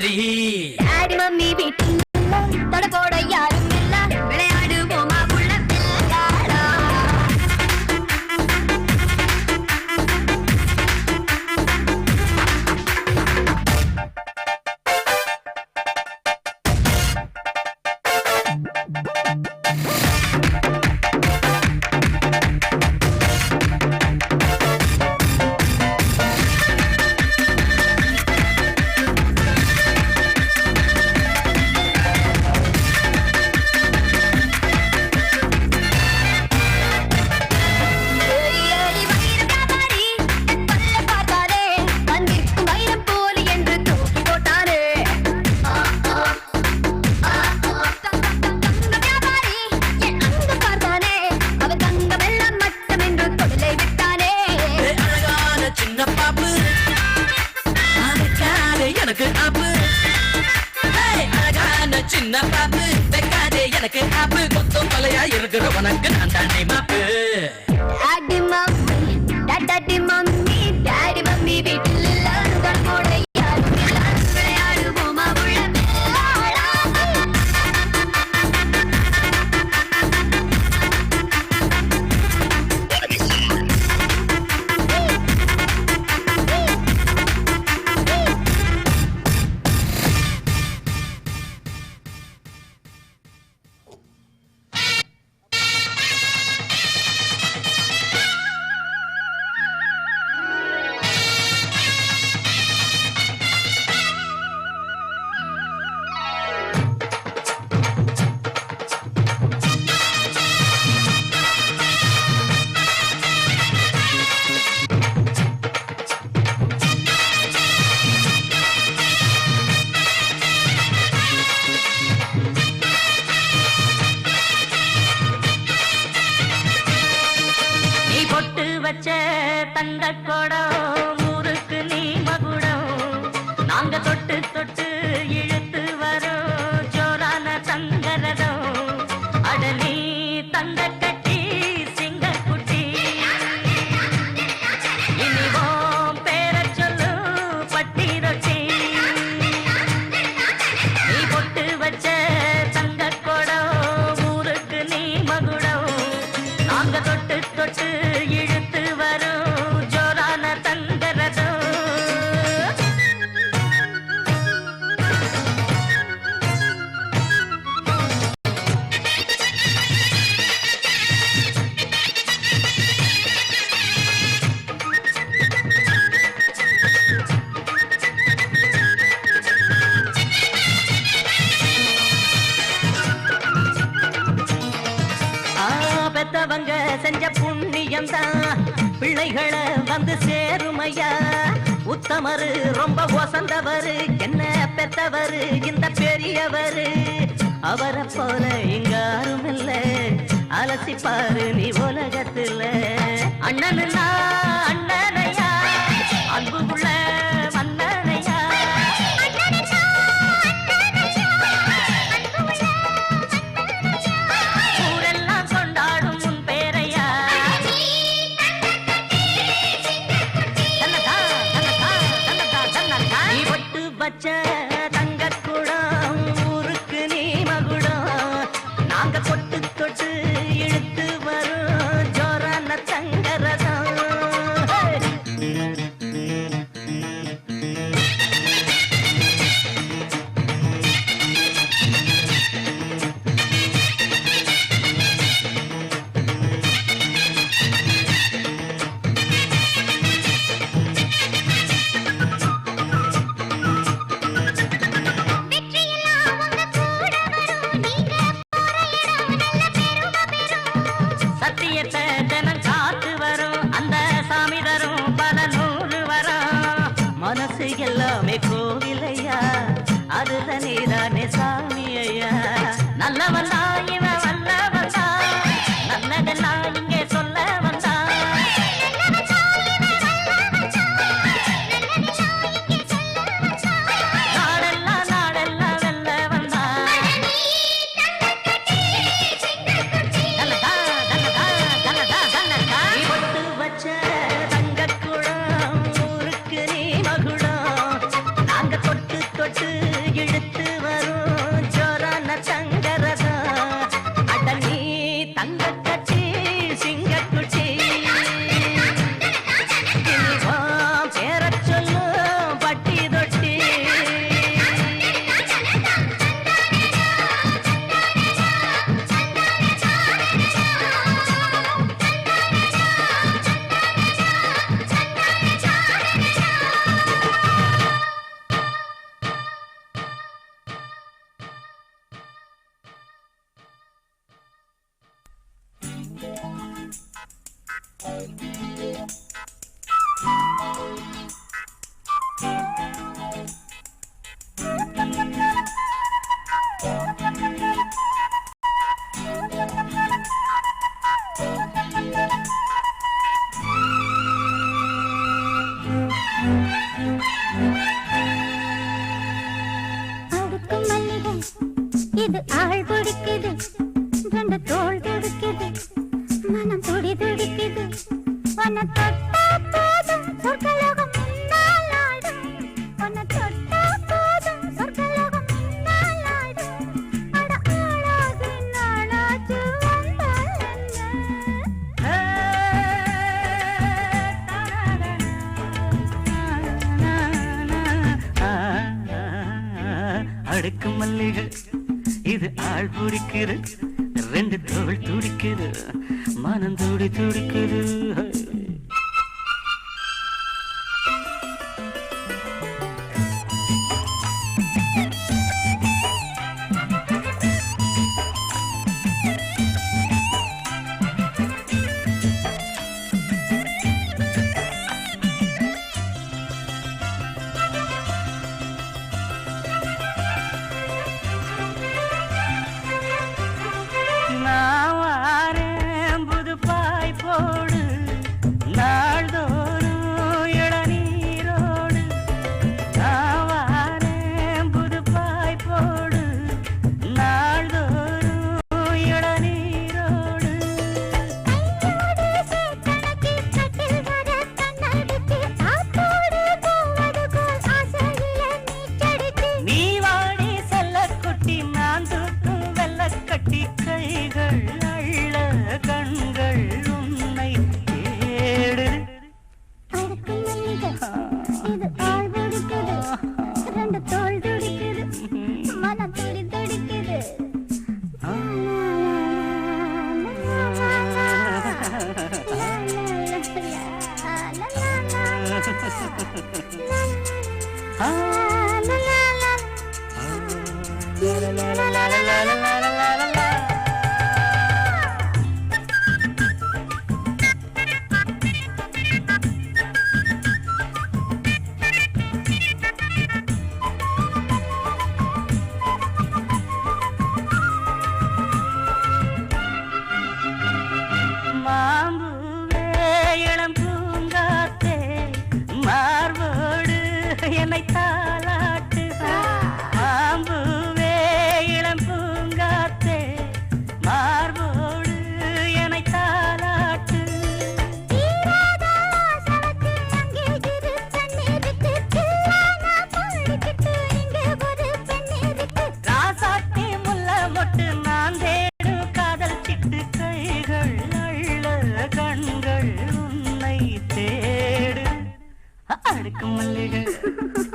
சரி. Daddy mummy வீட்டில் தொட போட யாரும் இல்ல, விளையாடுவோமா உள்ள பிள்ளையாடா. சின்ன பாப்பு வைக்காதே எனக்கு ஆப்பு, கொத்தும் கொலையா இருக்கிற உனக்கு நான் தானே மாப்பு. Daddy mummy daddy mummy daddy mummy வீட்டில் இல்ல, தொட போட யாரும் இல்ல, விளையாடுவோமா உள்ள பிள்ளையாடா. தந்த கொடம் ஊருக்கு நீ மகுடம், நாங்க தொட்டு தொட்டு இழுத்து வரோம் ஜோரான தங்கரதம். அட நீ தந்த கட்டி சிங்க குட்டி, இனிவோம் பேர சொல்லு பட்டி ரொட்டி. நீ பொட்டு வச்ச தங்க கொடம் ஊருக்கு நீ மகுடம், நாங்க தொட்டு தொட்டு இழுத்து வரும் ஜோரான தங்கரதம். பெத்தவங்க செஞ்ச புண்ணியம் தான் பிள்ளைகளை வந்து சேருமையா. உத்தமரு ரொம்ப வசந்தவரு, என்ன பெத்தவரு இந்த பெரியவரு. அவரை போல இங்க யாரும் இல்ல, அலசிப்பாரு நீ உலகத்துல. அண்ணனுன்னா அண்ணனையா, அன்புக்குள்ள மன்னனையா. ஊரெல்லாம் கொண்டாடும் உன் பேரையா. நீ ஒட்டு வச்ச தங்க குடம் ஊருக்கு நீ மகுடம், நாங்க தொட்டு தொட்டு இழுத்து வரும் ஜோரான தங்கரதம். சத்தியத்தை தினம் காத்து வரும் அந்த சாமி தரும் பல நூறு வரும். மனசு எல்லாமே கோவிலையா, அதுல நீதானே சாமி ஐயா. நல்லவன் தான் இவன் வல்லவன் தான், நல்லதெல்லாம் இங்கே சொல்ல வந்தான். நாடெல்லாம் நாடெல்லாம் வெல்ல வந்தான். நீ பொட்டு வச்ச தங்க குடம் ஊருக்கு நீ மகுடம், நாங்க தொட்டு தொட்டு இது ஆள் பிடிக்குது ரெண்டு தோள் துடிக்குது மனம் துடி துடிக்குது உன்னை தொட்டா போதும் சொர்க்கலோகம் முன்னால் ஆடும் உன்னை தொட்டா போதும் சொர்க்கலோகம் முன்னால் ஆடும் அட ஆளாகி நாளாச்சு வந்தால் அடுக்கு மல்லிகை இது ஆள் பிடிக்குது ரெண்டு தோள் துடிக்குது மனம் துடி துடிக்குது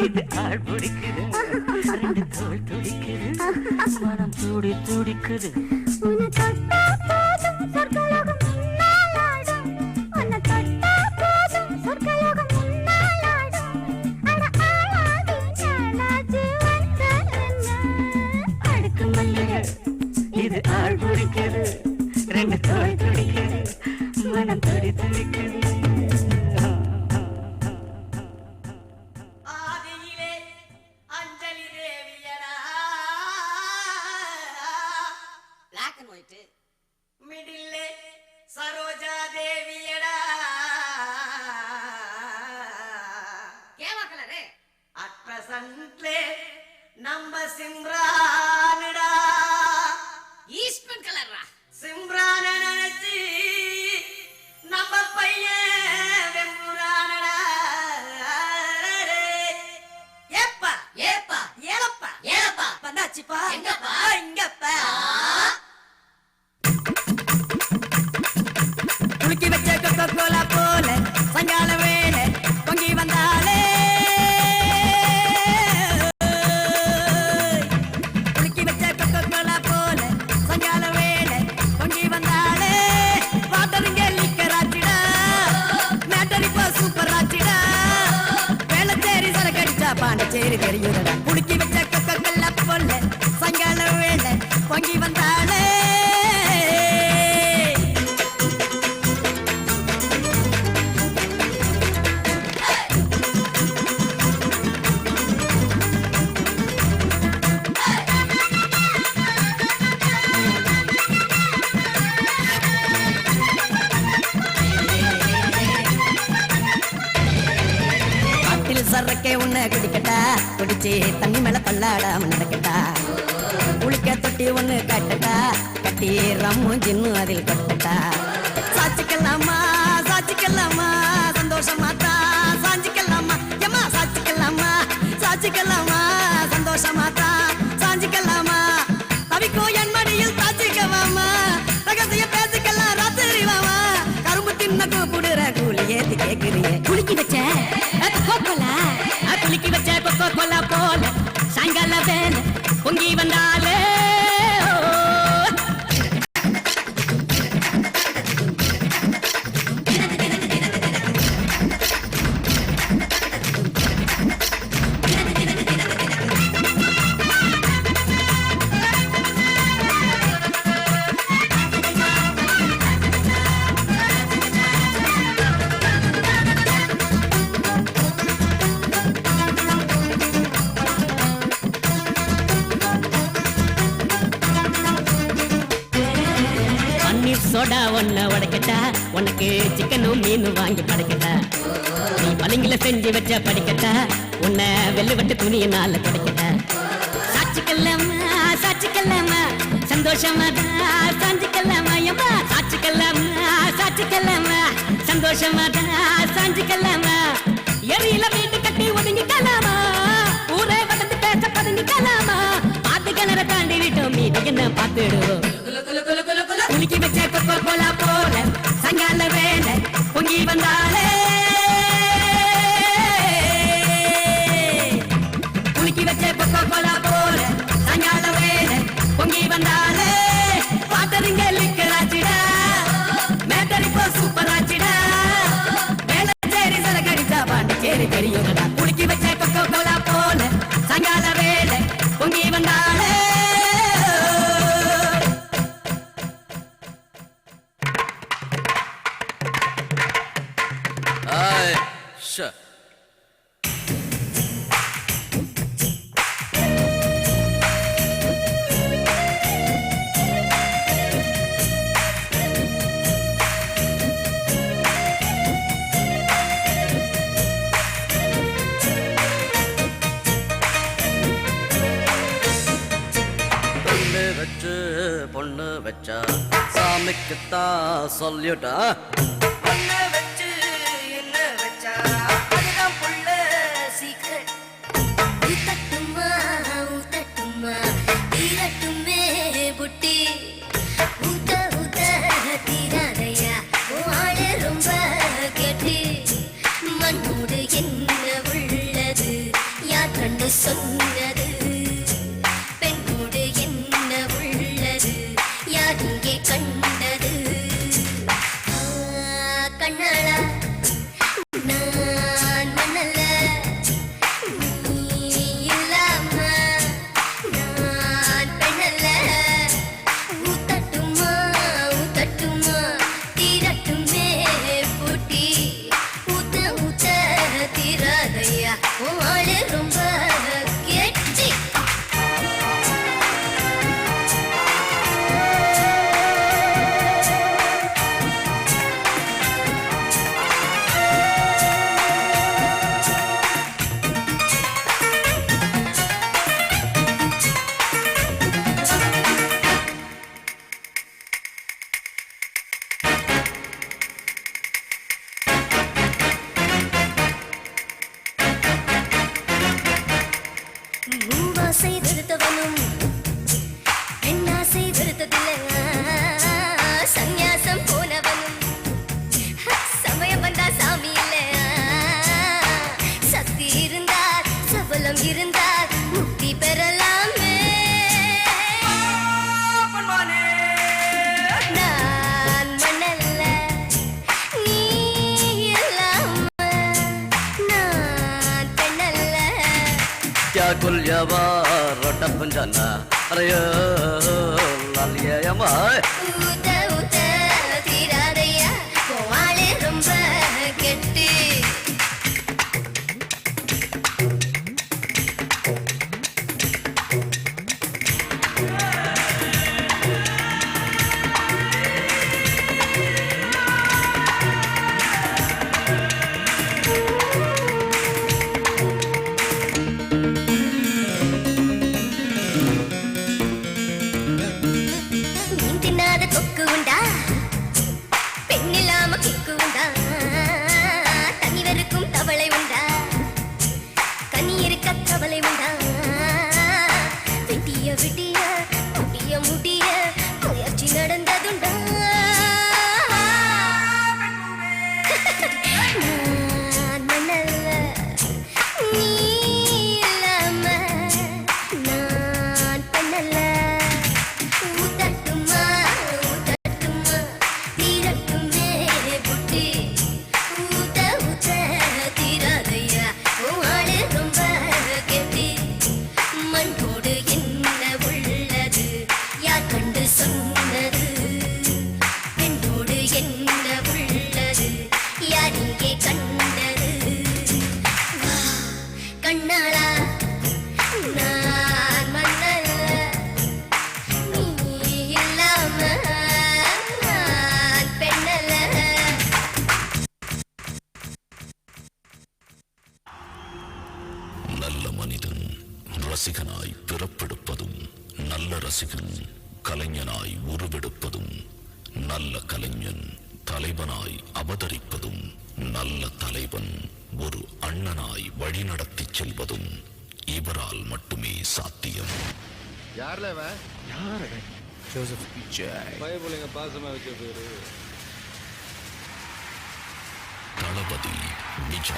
இது ஆள் பிடிக்குது ரெண்டு தோள் துடிக்குது மனம் துடி துடிக்குது உன்னை தொட்டா போதும் சொர்க்கலோகம் முன்னால் ஆடும் உன்னை தொட்டா போதும் சொர்க்கலோகம் முன்னால் ஆடும் அட ஆளாகி நாளாச்சு வந்தால் அடுக்கு மல்லிகை இது ஆள் பிடிக்குது ரெண்டு தோள் துடிக்குது மனம் துடி துடிக்குது சரோஜா தேவியடா கேவா கலரு அட் பிரசன்ட்லே நம்ம சிம்ரானடா ஈஸ்ட்மன் கலரா சிம்ரான நினைச்சு நம்ம பையன் வெம்புரானடா ஏப்பா ஏப்பா ஏலப்பா ஏலப்பா வந்தாச்சுப்பா எங்கப்பா இங்கப்பா குளிக்கி வச்ச கொக்கோ கோலா போல சங்கால வேலை பொங்கி வந்தாலே குளிக்கி வச்ச கொக்கோ கோலா போல சங்கால வேலை பொங்கி வந்தாலே வாட்டருங்க லீக்கராச்சிடா மேட்டரிப்பா சூப்பர் ஆச்சிடா வேளச்சேரி சரக்கடிச்சா பாண்டிச்சேரி தெரியுதடா குளிக்கி வச்ச கொக்கோ கோலா போல சங்கால வேலை பொங்கி வந்தாலே சரக்கே உன்னை குடிக்கட்டா குடிச்சு தண்ணி மேல பல்லாடாம நடக்கட்டா குளிக்க பெட்டி ஒண்ணு கட்டட்டா, கட்டி ரம்மு ஜின்னு அதில் கொட்டட்டா. சாச்சிக்கலாமா சாச்சிக்கலாமா சந்தோஷமாத்தா சாஞ்சிக்கலாமா எம்மா சாச்சிக்கலாமா சாச்சிக்கலாமா சந்தோஷமாத்தா சாஞ்சிக்கலாமா. தவிக்கோ என் மடியில் சாச்சிக்கவாமா, ரகசிய பேசிக்கலாம் ராத்திரி வாமா. கரும்பு தின்ன கூப்பிடுற கூலி ஏத்தி கேக்குறியே. குலுக்கி வச்ச கோலா, குலுக்கி வச்ச கொக்கோ கோலா போல சாயங்கால வேலை பொங்கி வந்தாலே. சோடா ஒன்ன உடைக்கட்டா, உனக்கு சிக்கனும் மீனும் வாங்கி படைக்கட்டா. நீ பழங்கில செஞ்சு வச்ச படிக்கட்டா, உன்னை வெள்ளுவட்டு துணியினால கிடைக்கட்டா. சாட்சிக்கல்லாமா சாட்சிக்கல்லாமா சந்தோஷமா சாஞ்சிக்கல்லாமா எம்மா சாட்சிக்கல்லாமா சாட்சிக்கல்லாமா சந்தோஷமா சாஞ்சிக்கல்லாமா. எரியில வீட்டு கட்டி ஒதுங்கிக்கலாமா, ஊரே வந்து பேச பதுங்கிக்கலாமா. பாத்து கிணற தாண்டி விட்டோம் மீது என்ன பார்த்துடுவோம். குலுக்கி வச்ச கொக்கோ கோலா போல சாயங்கால வேலை பொங்கி வந்தாலே. குலுக்கி வச்ச கொக்கோ கோலா போல சாயங்கால வேலை பொங்கி வந்தாலே. பாத்தறிங்க லிக்கராச்சிடா, மேட்டரி போ சூப்பராச்சிடா. வேலை சேரி சலகடிச்சா பாண்டிச்சேரி பெரியவடா. குலுக்கி வச்ச கொக்கோ கோலா போல சாயங்கால வேலை பொங்கி வந்தாலே. பொண்ணு வச்சா சாமிக்குத்தான் சொல்லிட்டா. பொண்ணு வச்சு என்ன வச்சா அதுதான் புள்ள சீக்கிரம். ஊத்தட்டுமா ஊத்தட்டுமா தீரட்டுமே புட்டி. ஊத்த ஊத்த தீராதையா ஆளே ரொம்ப கெட்டி. மண்ணோடு என்ன உள்ளது யார் கண்டு சொன்னது. பெண்ணோடு என்ன உள்ளது யார் இங்கே கண்டது. கண்ணாளா நான் மண்ணல்ல, நீ இல்லாம நான் பெண்ணல்ல. ஊத்தட்டுமா ஊத்தட்டுமா தீரட்டுமே பூட்டி. ஊத்த ஊத்த தீராதையா ஆளு ரொம்ப கெட்டி. மூவாசை வெறுத்தவனும் பெண்ணாசை வெறுத்ததில்லை. சந்நியாசம் போனவனும் சமயம் வந்தா சாமி இல்லை. சக்தி இருந்தார் சபலம் இருந்தார் முக்தி பெறலாமே. நான் மண்ணல்ல, நீ இல்லாம நான் பெண்ணல்ல. क्या कुलियावा रोटा पंजाना अरे लालिया यमा. ஊத்த ஊத்த தீராதையா ஆளே ரொம்ப கெட்டி. செல்வதும் கலைஞனாய் உருவெடுப்பதும் நல்ல கலைஞன் தலைவனாய் அவதரிப்பதும் நல்ல தலைவன் ஒரு அண்ணனாய் வழிநடத்தி செல்வதும் இவரால் மட்டுமே சாத்தியம். தளபதி விஜய்.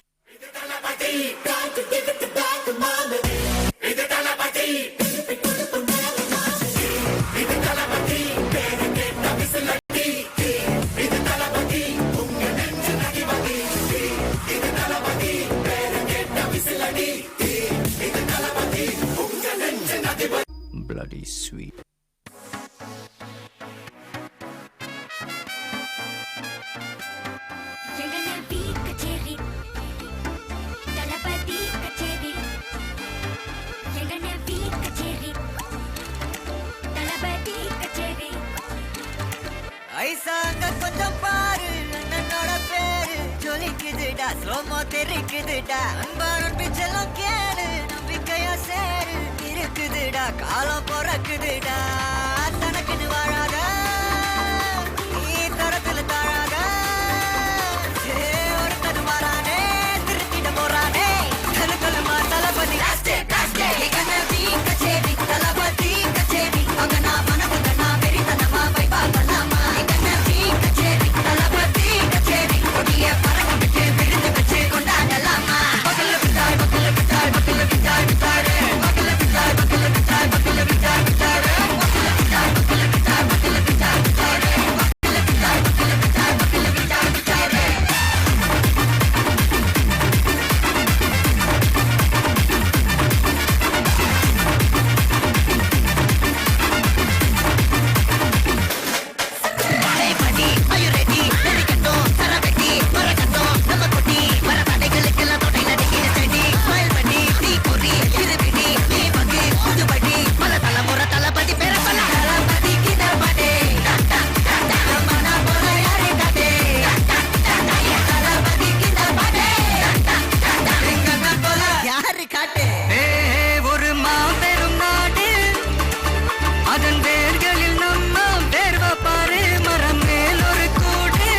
Bloody sweet. ஜெகநபி கச்சேரி தளபதி கச்சேரி ஜெகநபி கச்சேரி தளபதி கச்சேரி ஐசாங்க கொஞ்சம் பாரு அண்ணனோட பேரு ஜொலிக்குதுடா ஸ்லோமோ தெரிக்குதுடா அன்பான பிச்செல்லாம் கேளு நம்பிக்கையா சேரு இருக்குதுடா காலம் பிறக்குதுடா தனக்குன்னு வாழாத நீ தரத்துல தாழாத ஒருத்தது மாறானே திருத்திட போறானே கருக்கலுமா தளபதி கச்சேரி தளபதி கச்சேரி அங்க நான் மனமுதனா வெறித்தனமா வைபா பண்ணாமா கச்சேரி தளபதி கச்சேரி கொடிய பறக்க விட்டு விழுந்து வச்சு கொண்டாடலாமா பக்கல்ல விட்டாய் பக்கல்ல விட்டாய் பக்கல்ல விட்டாய் விட்டாரு பக்கல்ல விட்டாய் பக்கல்ல விட்டாய் பக்கல்ல விட்டாய் விட்டாரு பக்கல்ல விட்டாய் பக்கல்ல விட்டாய் பக்கல்ல விட்டாய் விட்டாரு பக்கல்ல விட்டாய் பக்கல்ல விட்டாய் பக்கல்ல விட்டாய் விட்டாரு ஒரு மாபெரும் நாடு அதன் வேர்களில் நம்ம வேர்வ பாரு மரம் மேல் ஒரு கூடு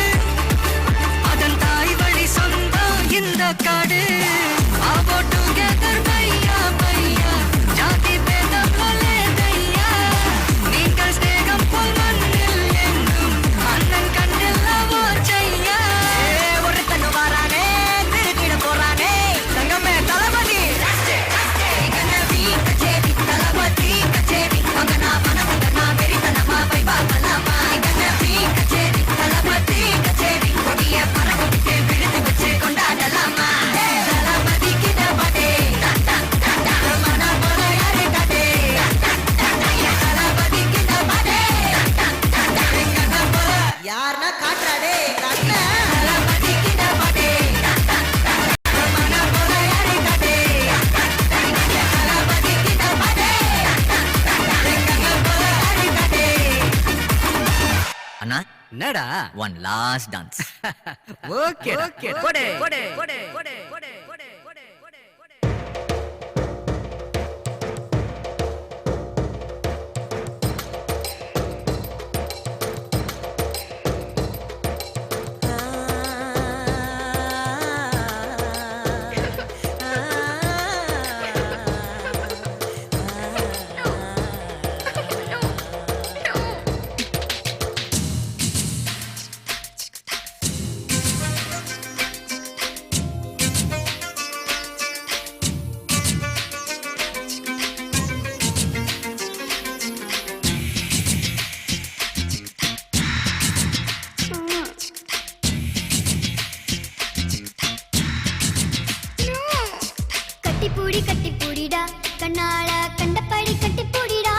அதன் தாய் வழி சொந்தம் இந்த காடு ஆவோ டுகெதர் பையா பையா ஜாதி பேதம் போலே தையா நீங்கள் ஸ்நேகம் போல் மண்ணில் எங்கும் அண்ணன் கண்ணில் அவோ செய்யா ஒரு தன்னு வாரானே திருத்திட போறானே தங்கமே தளபதி தளபதி கச்சேரி அங்க நான் மனமுதனா வெறித்தனமா வைபா பண்ணாமா கச்சேரி தளபதி கச்சேரி கொடிய பறக்க விட்டு விழுந்து வச்சு கொண்டாடலாமா தளபதி கிட்ட பாட்டே மன போல யாரு காட்டே தளபதி கிட்ட பாட்டே யாருன்னா காட்டுறாடே காட்டுல தளபதி கிட்ட பாட்டே மன போல யாரு காட்டே தளபதி கிட்ட பாட்டே போல யாரு காட்டே அண்ணா என்னடா one last dance okay okay போடே போடே போடே போடே போடே போடே கட்டி பூடிடா கண்ணால கண்டபடி கட்டி பூடிடா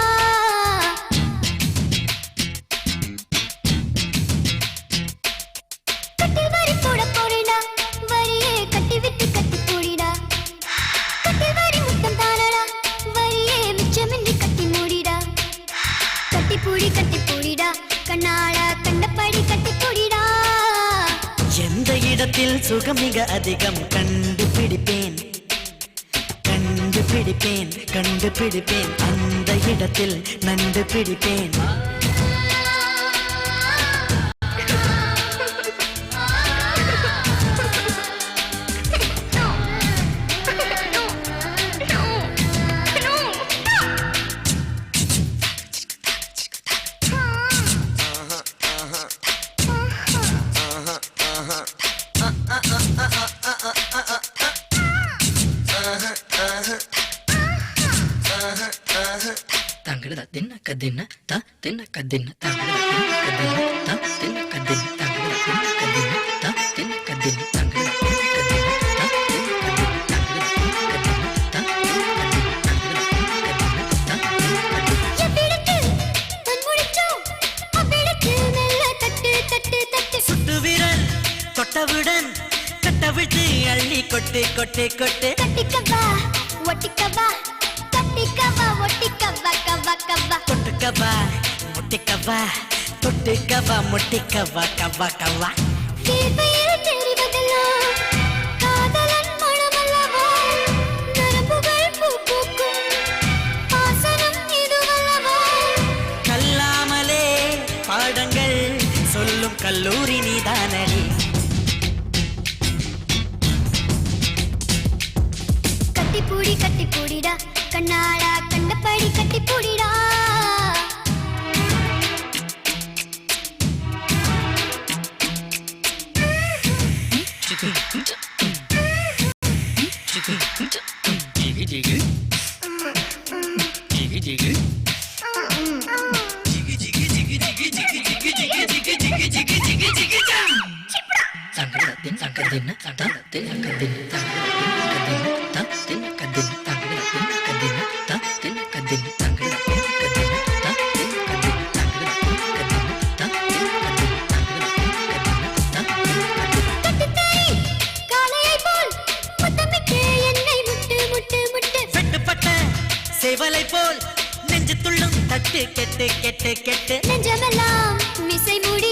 கட்டி வரி போட போறேடா வரியே கட்டி விட்டு கட்டி பூடிடா கட்டி வரி முத்தம் தானடா வரியே மிச்சமின்றி கட்டி மூடிடா கட்டி பூடிடா கண்ணால கண்டபடி கட்டி பூடிடா எந்த இடத்தில் சுகம் மிக அதிகம் கண்டுபிடிப்பேன் பிடிப்பேன் கண்டுபிடிப்பேன் அந்த இடத்தில் நண்டு பிடிப்பேன் தங்கட தின்ன கதின்ன தா தின்ன கதின்ன தங்கட தின்ன கதின்ன தா தின்ன கதின்ன தங்கட தின்ன கதின்ன தா தின்ன கதின்ன தங்கட தின்ன கதின்ன தா தின்ன கதின்ன தங்கட தின்ன கதின்ன தா தின்ன கதின்ன தங்கட தின்ன கதின்ன தா எபிடத்து தன்முடிச்சோ அபிடத்து மெல்ல தட்டு தட்டு தட்டு சுட்டு விரல் தொட்டவுடன் கட்டவிழ்த்து அள்ளி கொட்டு கொட்டு கொட்டு கட்டிக்கவா ஒட்டிக்கவா கட்டிக்கவா ஒட்டிக்கவா கவா கவா தொட்டுக்கவா முட்டிக்கவா தொட்டுக்கவா முட்டிக்கவா கவா கவா தேவையில் தெரிவதெல்லாம் காதலன் மனமல்லவா நரம்புகள் பூ பூக்கும் ஆசனம் இதுவல்லவா கல்லாமலே பாடங்கள் சொல்லும் கல்லூரி நீதானடி கட்டிப்பூடிடா கண்ணாடா கண்டபடி கட்டிப்பூடிடா சேவலை போல் நெஞ்சு துள்ளும் தட்டு கெட்டு கெட்டு கெட்டு நெஞ்சமெல்லாம் மிசை மூடி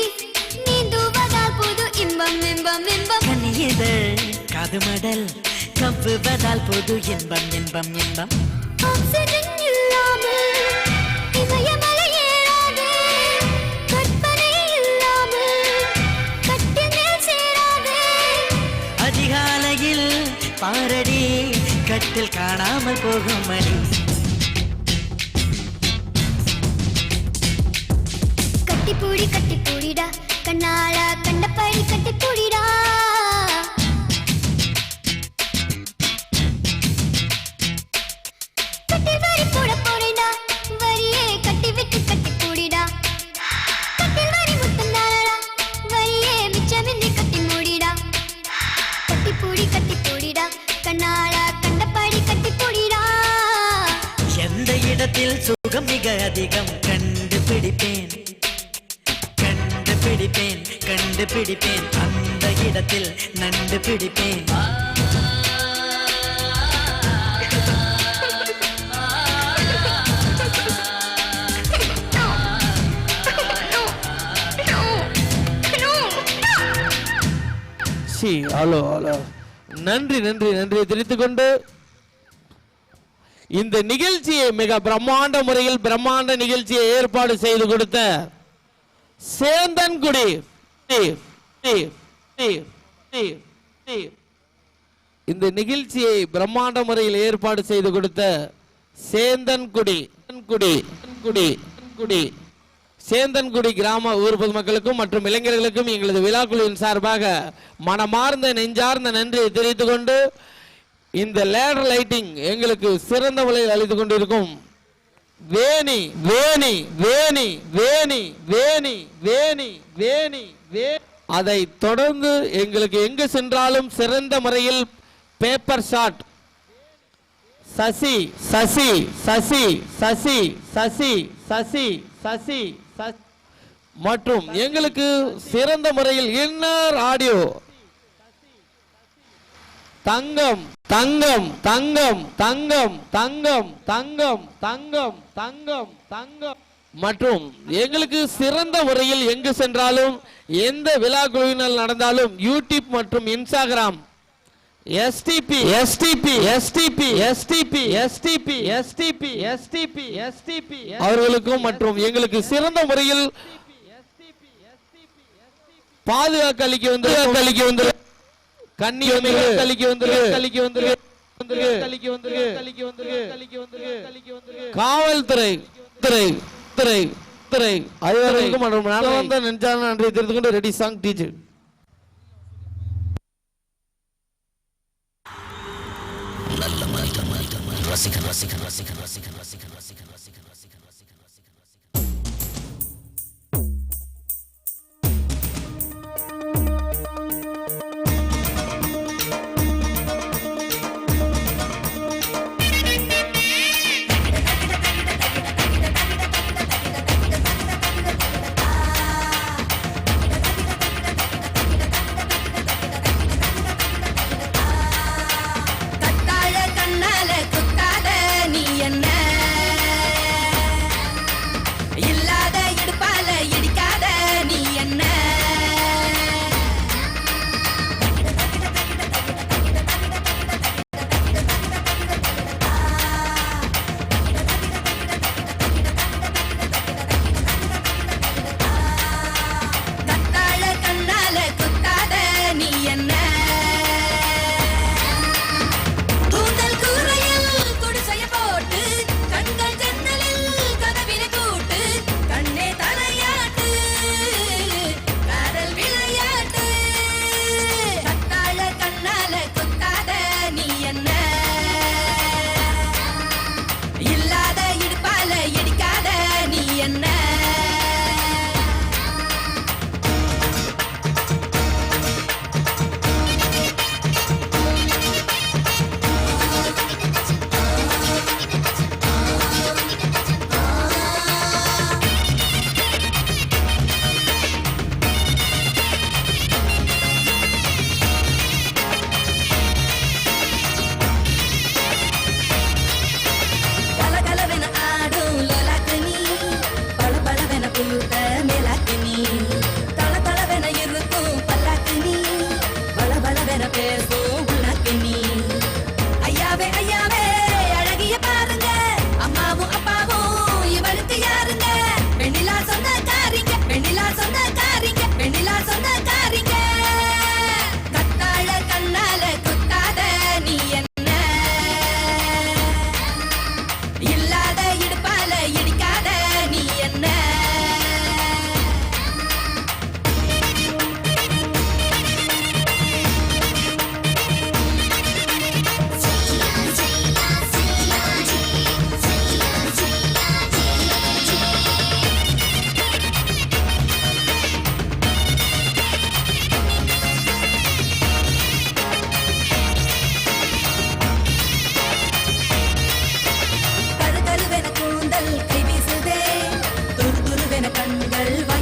நீந்துவதால் புது இன்பம் இன்பம் இன்பம் கனியதழ் காதுமடல் கவ்வுவதால் புது இன்பம் இன்பம் இன்பம் ஆக்சிஜன் இல்லாமல் இமயமலை ஏறாதே கற்பனை இல்லாமல் கட்டில் மேல் சேராதே அதிகாலையில் பாரடி கட்டில் காணாமல் போகும் மணி கட்டிப்பூடிடா கண்ணாளா கண்டபடி கட்டிப்பூடிடா கட்டில் வரி போட போறேடா வரியே கட்டி விட்டு கட்டிப்பூடிடா கட்டில் வரி முத்தம் தானடா வரியே மிச்சமின்றி கட்டி மூடிடா கட்டிப்பூடிடா கண்ணாளா கண்டபடி கட்டிப்பூடிடா எந்த இடத்தில் சுகம் மிக அதிகம் கண்டுபிடிப்பேன் கண்டுபிடிப்பேன் அந்த இடத்தில் நண்டு பிடிப்பேன் ஹலோ ஹலோ நன்றி நன்றி நன்றி தெரிவித்துக் கொண்டு இந்த நிகழ்ச்சியை மிக பிரம்மாண்ட முறையில் பிரம்மாண்ட நிகழ்ச்சியை ஏற்பாடு செய்து கொடுத்த சேந்தன்குடி இந்த நிகழ்ச்சியை பிரம்மாண்ட முறையில் ஏற்பாடு செய்து கொடுத்த சேந்தன்குடி கிராம ஊர் பொதுமக்களுக்கும் மற்றும் இளைஞர்களுக்கும் எங்களது விழாக்குழுவின் சார்பாக மனமார்ந்த நெஞ்சார்ந்த நன்றியை தெரிவித்துக் கொண்டு இந்த லேடர் லைட்டிங் எங்களுக்கு சிறந்த முறையில் அளித்துக் கொண்டிருக்கும் வேணி வேணி வேணி வேணி வேணி வேணி வேணி அதை தொடர்ந்து எங்களுக்கு எங்கு சென்றாலும் சிறந்த முறையில் பேப்பர் ஷாட் சசி சசி சசி சசி சசி சசி சசி மற்றும் எங்களுக்கு சிறந்த முறையில் இன்னர் ஆடியோ தங்கம் தங்கம் தங்கம் தங்கம் தங்கம் தங்கம் தங்கம் தங்கம் தங்கம் மற்றும் எங்களுக்கு சிறந்த முறையில் எங்கு சென்றாலும் எந்த விழா குழுவினர் நடந்தாலும் யூடியூப் மற்றும் Instagram SDP SDP SDP SDP SDP SDP SDP SDP அவர்களுக்கும் மற்றும் எங்களுக்கு சிறந்த முறையில் பாதுகாக்க அளிக்க வந்து கண்ணியமிகு காவல்துறை துறை துறை துறை அதுவரைக்கும் மற்றும் நெஞ்சான நன்றி தெரிந்து கொண்டு ரெடி சாங் டீச்சர் நல்ல மாற்றம் ரசிகன் ரசிகன் ரசிகன் ரசிகன் ரசிகன் ரசிகன் ரசிகன் ரசிகன் ரசிகன் ரசிகன்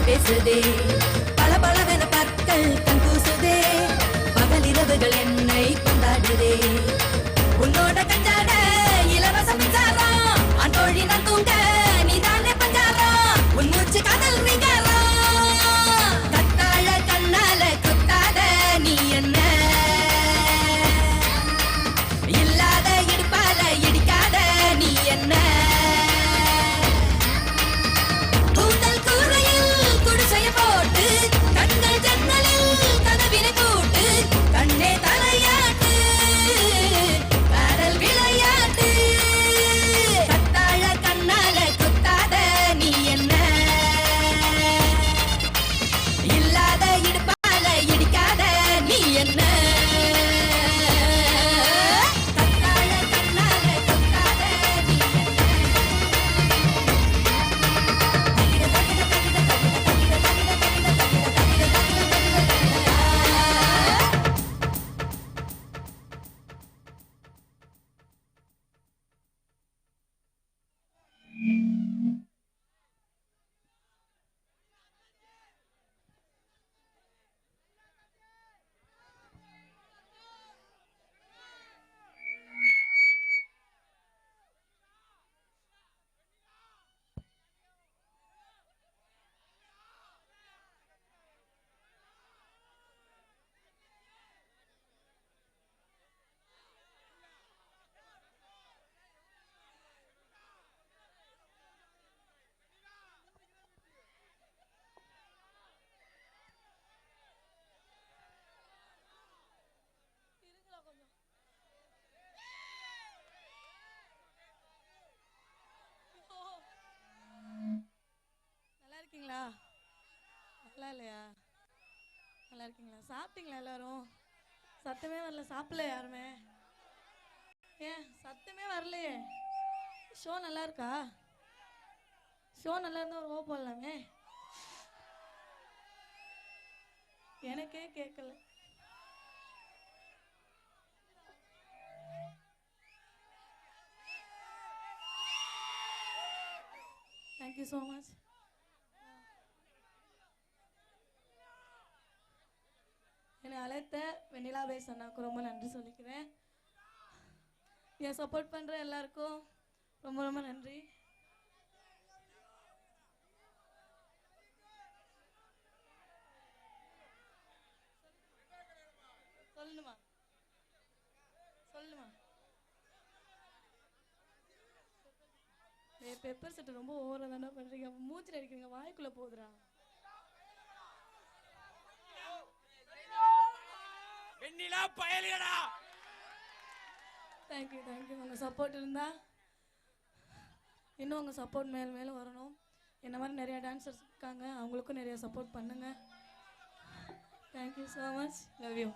பேசுதே பல பலவென பற்கள் கண் கூசுதே பகலிரவுகள் என்னை கொண்டாடுதே உன்னோட கஞ்சாட இலவச மின்சாரம் அன்றோழி நான் தூங்க நீதானே பஞ்சாரம் உன் மூச்சு காதல் ரீகாரம் கத்தாழ கண்ணால குத்தாத நீ என்ன இல்லாத இடுப்பால இடிக்காத நீ என்ன போட்டு இல்லையா? நல்லா இருக்கீங்களா? சாப்பிட்டீங்களா எல்லாரும்? சத்தமே வரல, சாப்பிடல யாருமே. ஏன் சத்தமே வரலையே? ஷோ நல்லா இருக்கா? ஷோ நல்லா இருந்தால் ஒரு ஓ போடலாமே. எனக்கே கேட்கல. Thank you so much. என்னை அழைத்த வெண்ணிலா பேஸ் அண்ணாவுக்கு ரொம்ப நன்றி சொல்லிக்கிறேன். என் சப்போர்ட் பண்ணுற எல்லாருக்கும் ரொம்ப ரொம்ப நன்றி. சொல்லணுமா? சொல்லணுமா? பெப்பர் செட்டு ரொம்ப ஓவராக தானே பண்ணுறீங்க. மூச்சில் அடிக்கிறீங்க, வாய்க்குள்ளே போகுதுடா. வெண்ணிலா பயலியடா. Thank you thank you. உங்கள் சப்போர்ட் இருந்தால் இன்னும் உங்கள் சப்போர்ட் மேலும் மேலும் வரணும். என்ன மாதிரி நிறையா டான்ஸர்ஸ் இருக்காங்க, அவங்களுக்கும் நிறையா சப்போர்ட் பண்ணுங்கள். Thank you so much. Love you.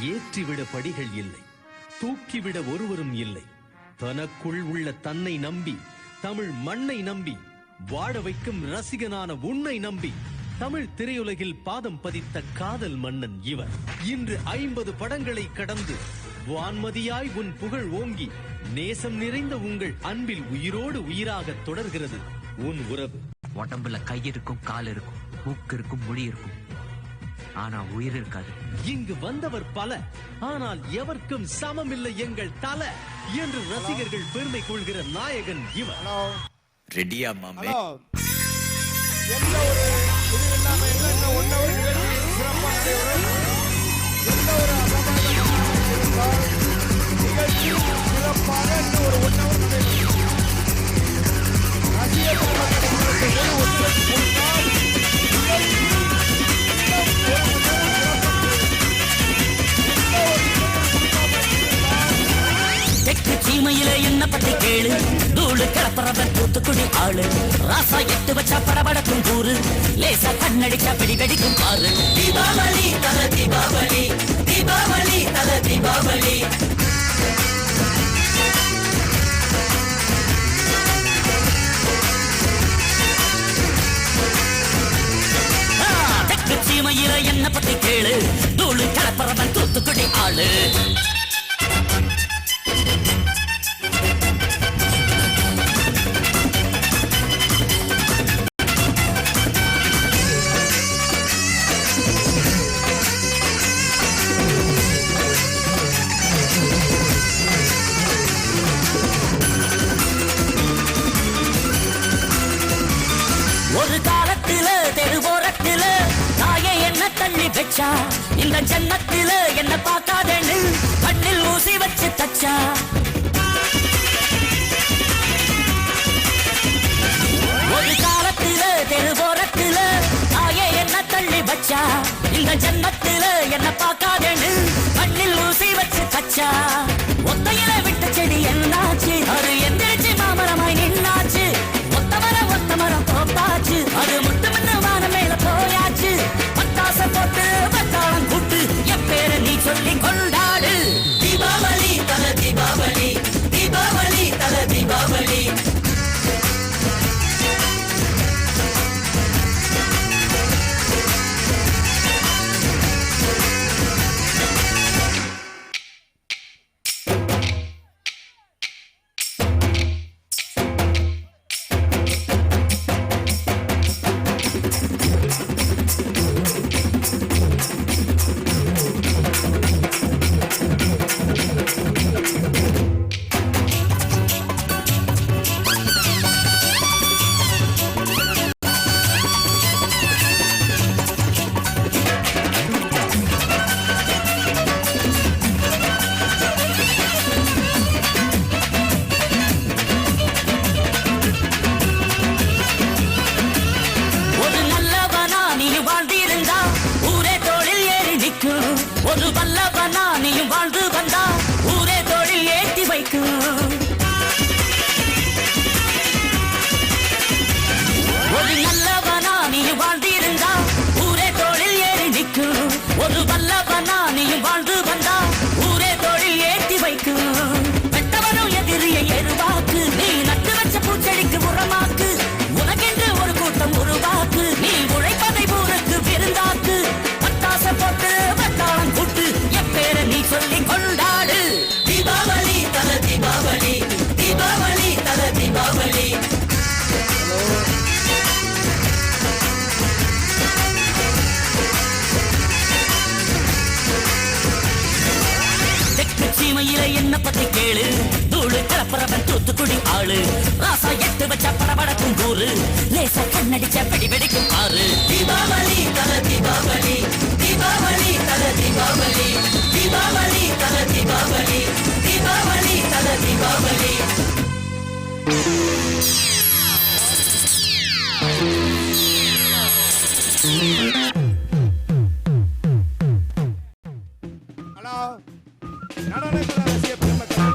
ஏற்றிவிட படிகள் இல்லை, தூக்கிவிட ஒருவரும் இல்லை. தனக்குள் உள்ள தன்னை நம்பி, தமிழ் மண்ணை நம்பி, வாழ வைக்கும் ரசிகனான உன்னை நம்பி தமிழ் திரையுலகில் பாதம் பதித்த காதல் மன்னன் இவர். இன்று 50 படங்களை கடந்து வான்மதியாய் உன் புகழ் ஓங்கி நேசம் நிறைந்த உங்கள் அன்பில் உயிரோடு உயிராக தொடர்கிறது உன் உறவு. உடம்புல கை இருக்கும், கால் இருக்கும், மூக்கு இருக்கும், மொழி இருக்கும், ஆனா உயிர் இருக்காது. இங்கு வந்தவர் பல, ஆனால் எவர்க்கும் சமமில்லை எங்கள் தல என்று ரசிகர்கள் பெருமை கொள்கிற நாயகன் இவர். ரெடியா மாமே? எந்த ஒரு இது இல்லாம என்ன 1 hour நிகழ்ச்சி சிறப்பாக நடைபெறும். எந்த ஒரு அசம்பாவிதமும் இருந்தால் நிகழ்ச்சி சிறப்பாக இன்னும் ஒரு 1 hour நடைபெறும். ரசிகர் பெருமக்களுக்கு ஒரு ஒத்துழைப்பு கொடுத்தால் நிகழ்ச்சி தெற்கு சீமையில என்ன பத்தி கேளு, தூளு கிளப்புறவன் தூத்துக்குடி ஆளு. ராசா எட்டு வச்சா படபடக்கும் கூறு, லேசா கண்ணடிச்சா பிடி வெடிக்கும் பாரு. தீபாவளி தல தீபாவளி, தீபாவளி தல தீபாவளி. தெற்கு சீமையில என்ன பத்தி கேளு, தூளு கிளப்புறவன் தூத்துக்குடி ஆளு. ஒரு காலத்தில தெருவோரத்தில தாயை என்ன தள்ளி வச்சா, இந்த ஜன்னத்தில என்ன பார்க்காதேன்னு கண்ணில் ஊசி வச்சு தச்சா. ஒரு காலத்தில தெருவோரத்தில தாயை என்ன தள்ளி வச்சா, இந்த ஜன்னத்தில என்ன பார்க்காதேன்னு கண்ணில் ஊசி வச்சு தச்சா. ஒத்தையில விட்ட செடி என்னாச்சு, அது எந்திரிச்சு மாமரமாய் நின்னாச்சு. ஒத்த மரம் போட்டாச்சு, அது முட்டு முன்னு வான மேல போயாச்சு. பட்டாச போட்டு பட்டாளம் கூட்டு என் பேரை நீ சொல்லி கொண்டாடு. தீபாவளி தல தீபாவளி, தீபாவளி தல தீபாவளி. ஒரு வல்லவனா நீயும் வாழ்ந்து வந்தா ஊரே தொழில் ஏற்றி வைக்கும். ஒரு நல்லவனா நீயும் வாழ்ந்திருந்தா ஊரே தொழில் ஏறி நிற்கும். ஒரு வல்லவனா நீயும் வாழ்ந்து வந்தா ஊரே தொழில் ஏற்றி வைக்கும். வெட்டவனும் எதிரியை எருவாக்கு, நீ நட்டு வச்ச பூச்செடிக்கு உரமாக்கு. உனக்கென்று ஒரு கூட்டம் உருவாக்கு, நீ உழைப்பதை ஊருக்கு விருந்தாக்கு. பட்டாச போட்டு வட்டாளம் கூட்டு என் பேரை நீ சொல்லி கொண்டாடு. தீபாவளி தல தீபாவளி, தீபாவளி தல தீபாவளி. தெற்கு சீமையில என்ன பத்தி கேளு, தூளு கிளப்புறவன் தூத்துக்குடி ஆளு. ராசா எட்டு வச்ச படபடக்கும் கூறு, லேசா கண்ணடிச்ச படி வெடிக்கும் ஆறு. தீபாவளி தல தீபாவளி, தீபாவளி தல தீபாவளி, தீபாவளி தல தீபாவளி, தீபாவளி தல தீபாவளி. ஹலோ, நடனக்கலை ரசிக பெருமக்களே,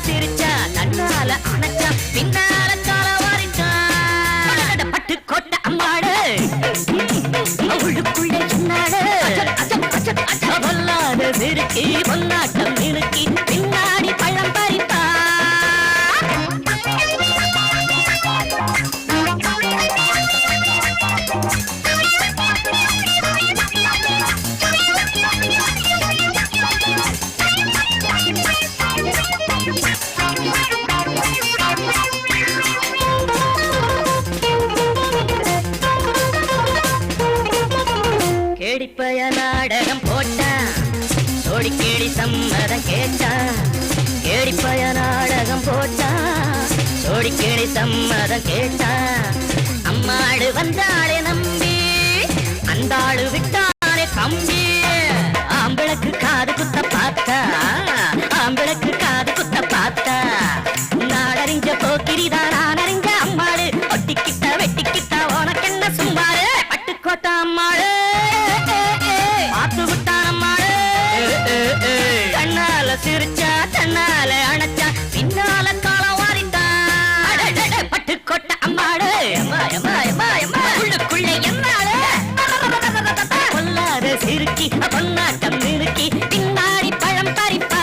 சிரிச்சா தன்னால அணைச்சா பின்னால கால வாரிச்சான் பட்டு கொட்ட அம்மாடு உள்ளுக்குள்ள என்னாடு பொல்லாத சிறுக்கி பொன்னாட்டம் நிறுக்கி பின்னாடி பழம் பறிப்பா கேடிப்பய நாடகம் போட்டான் சோடி கேடி சம்மதம் கேட்டான் கேடிப்பய நாடகம் போட்டான் சோடி கேடி சம்மதம் கேட்டான் அம்மாடு வந்தாளே நம்பி அந்த ஆளு விட்டாளே கம்பி ஆம்பிளக்கு காது குத்த பார்த்தா ஆம்பிளக்கு காது குத்த பார்த்தா நாடறிஞ்ச போக்கிரிதான் நான் அறிஞ்ச அம்மாடு ஒட்டிக்கிட்ட வெட்டிக்கிட்ட உனக்கு என்ன சும்மாரு பட்டுக்கோட்டை அம்மாடு பார்த்து விட்டான் அம்மாடு கண்ணால சிரிச்சா தன்னால அணைச்சா பின்னால காலம் வாரித்தான் பட்டுக்கோட்டை அம்மாடு உள்ளுக்குள்ளே என்னாடு பொல்லாத சிறுக்கி பொன்னாட்டம் நிறுக்கி பின்னாடி பழம் பறிப்பா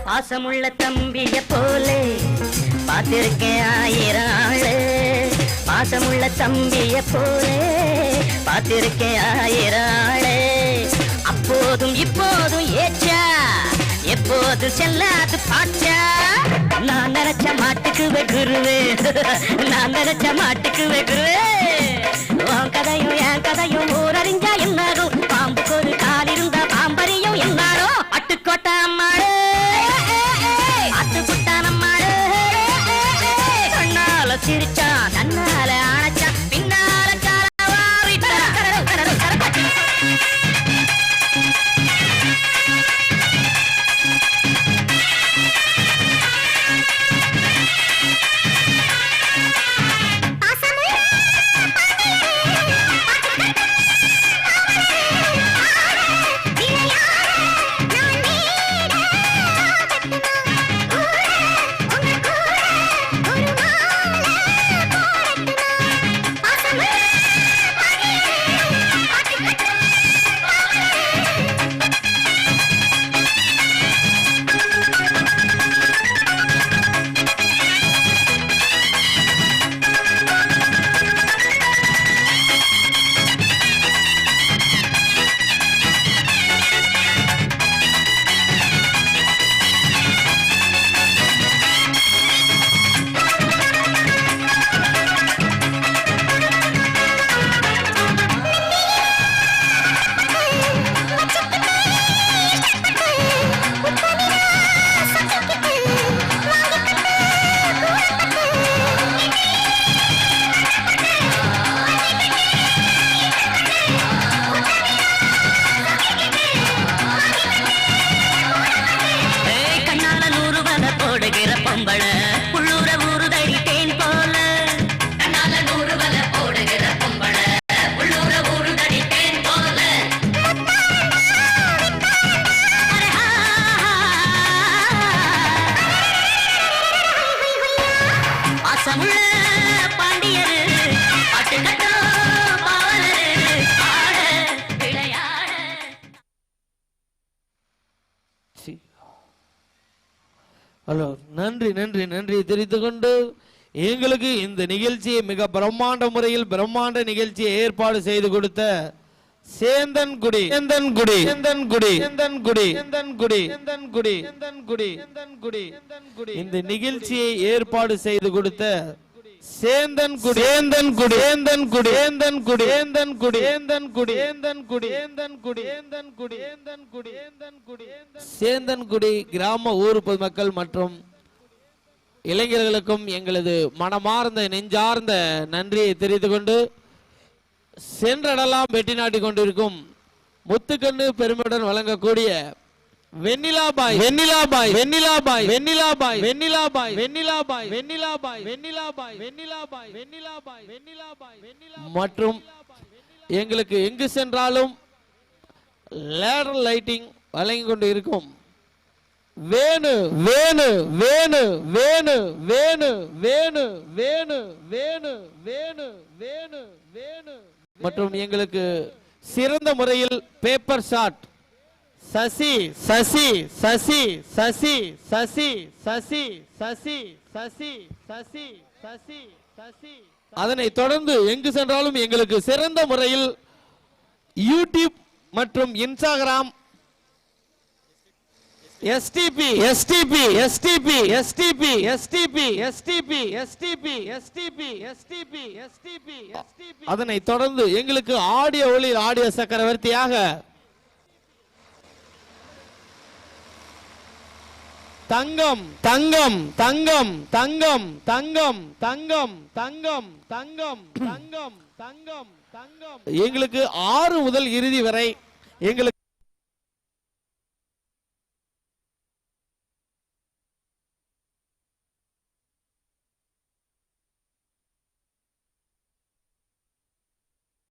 பாசமுள்ள தம்பிய போலே பார்த்திருக்கேன் ஆயிரம் ஆளு பாசமுள்ள தம்பிய போலே பார்த்திருக்கேன் ஆயிரம் ஆளு அப்போதும் இப்போதும் ஏச்சா எப்போது செல்லாது பாச்சா நான் நினைச்ச மாட்டுக்கு வெகுருவே நான் நினைச்ச மாட்டுக்கு வெகுருவே உன் கதையும் என் கதையும் ஊரறிஞ்சா என்னாகும் பாம்புக்கு ஒரு கால் இருந்தா பாம்பறியும் என்னாரோ பட்டுக்கோட்டை அம்மாடு சிரிச்சா தன்னால அணைச்சா பின்னால ஹலோ, நன்றி நன்றி நன்றி தெரிவித்துக் கொண்டு எங்களுக்கு இந்த நிகழ்ச்சியை மிக பிரம்மாண்ட முறையில் பிரம்மாண்ட நிகழ்ச்சியை ஏற்பாடு செய்து கொடுத்த சேந்தன்குடி சேந்தன்குடி சேந்தன்குடி சேந்தன்குடி சேந்தன்குடி சேந்தன்குடி சேந்தன்குடி சேந்தன்குடி இந்த நிகழ்ச்சியை ஏற்பாடு செய்து கொடுத்த சேந்தன்குடி சேந்தன்குடி சேந்தன்குடி சேந்தன்குடி சேந்தன்குடி சேந்தன்குடி சேந்தன்குடி சேந்தன்குடி சேந்தன்குடி சேந்தன்குடி சேந்தன்குடி சேந்தன்குடி கிராம ஊர் பொதுமக்கள் மற்றும் இளைஞர்களுக்கும் எங்களது மனமார்ந்த நெஞ்சார்ந்த நன்றியை தெரிவித்துக் கொண்டு சென்றடலாம் வெட்டி நாட்டி கொண்டிருக்கும் முத்துக்கண்ணு பெருமையுடன் வழங்கக்கூடிய வெண்ணிலாபாய் வெண்ணிலாபாய் வெண்ணிலாபாய் வெண்ணிலாபாய் வெண்ணிலாபாய் வெண்ணிலாபாய் வெண்ணிலாபாய் வெண்ணிலாபாய் வெண்ணிலாபாய் வெண்ணிலாபாய் வெண்ணிலாபாய் வெண்ணிலா மற்றும் எங்களுக்கு எங்கு சென்றாலும் லேடர் லைட்டிங் வழங்கி கொண்டு இருக்கும் வேணு வேணு வேணு வேணு வேணு வேணு வேணு வேணு வேணு வேணு வேணு மற்றும் எங்களுக்கு சிறந்த முறையில் பேப்பர் ஷாட் சசி சசி சசி சசி சசி சசி சசி சசி சசி சசி சசி அதனை தொடர்ந்து எங்கு சென்றாலும் எங்களுக்கு சிறந்த முறையில் யூடியூப் மற்றும் Instagram SDP SDP SDP SDP SDP SDP SDP SDP SDP SDP SDP அதனை தொடர்ந்து எங்களுக்கு ஆடியோ ஒளி ஆடியோ சக்கரவர்த்தியாக தங்கம் தங்கம் தங்கம் தங்கம் தங்கம் தங்கம் தங்கம் தங்கம் தங்கம் தங்கம் தங்கம் எங்களுக்கு 6 முதல் இறுதி வரை எங்களுக்கு